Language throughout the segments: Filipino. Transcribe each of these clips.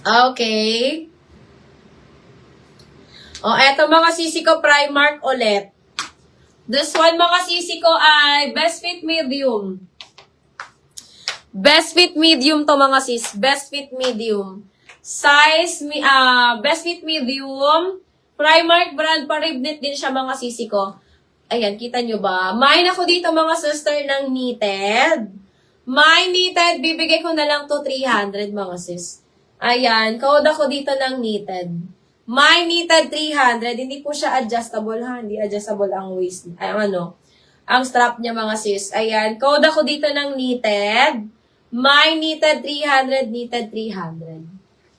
Okay. O, eto mga sisi ko, Primark ulit. This one mga sisi ko ay Best Fit Medium. Best Fit Medium to mga sis. Best Fit Medium. Size, Best Fit Medium. Primark brand, pa-ribnit din siya mga sisi ko. Ayan, kita nyo ba? Mine ako dito mga sister ng knitted. Mine knitted, bibigay ko na lang to 300 mga sis. Ayan, code ako dito ng knitted. Mine knitted 300, hindi po siya adjustable ha, hindi adjustable ang waist, ang strap niya mga sis. Ayan, code ako dito ng knitted. Mine knitted 300, knitted 300.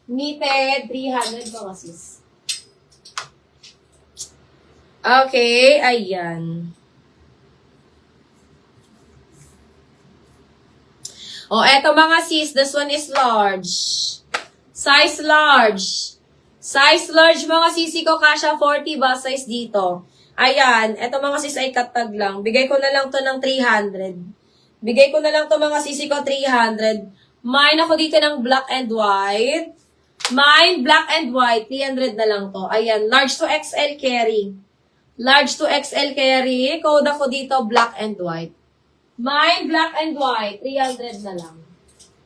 Knitted 300 mga sis. Okay, ayan. O, eto mga sis, this one is large. Size large. Size large mga sisi ko, kasha 40 ba size dito. Ayan, eto mga sis ay katag lang. Bigay ko na lang to ng 300. Bigay ko na lang to mga sisi ko 300. Mine ako dito ng black and white. Mine black and white, 300 na lang to. Ayan, large to XL carry. Large to XL carry. Code ako dito, black and white. Mine, black and white, 300 na lang.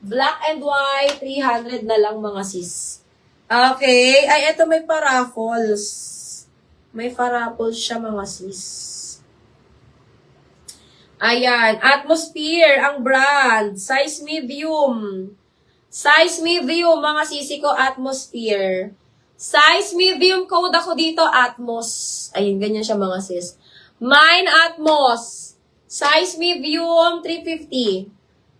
Black and white, 300 na lang mga sis. Okay. Ay, eto may paraffles. May paraffles siya mga sis. Ayan. Atmosphere, ang brand. Size medium. Size medium, mga sisi ko, Atmosphere. Size medium, code ako dito, Atmos. Ayun, ganyan siya mga sis. Mine, Atmos. Size medium, 350.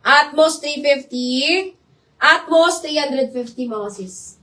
Atmos, 350. Atmos, 350 mga sis.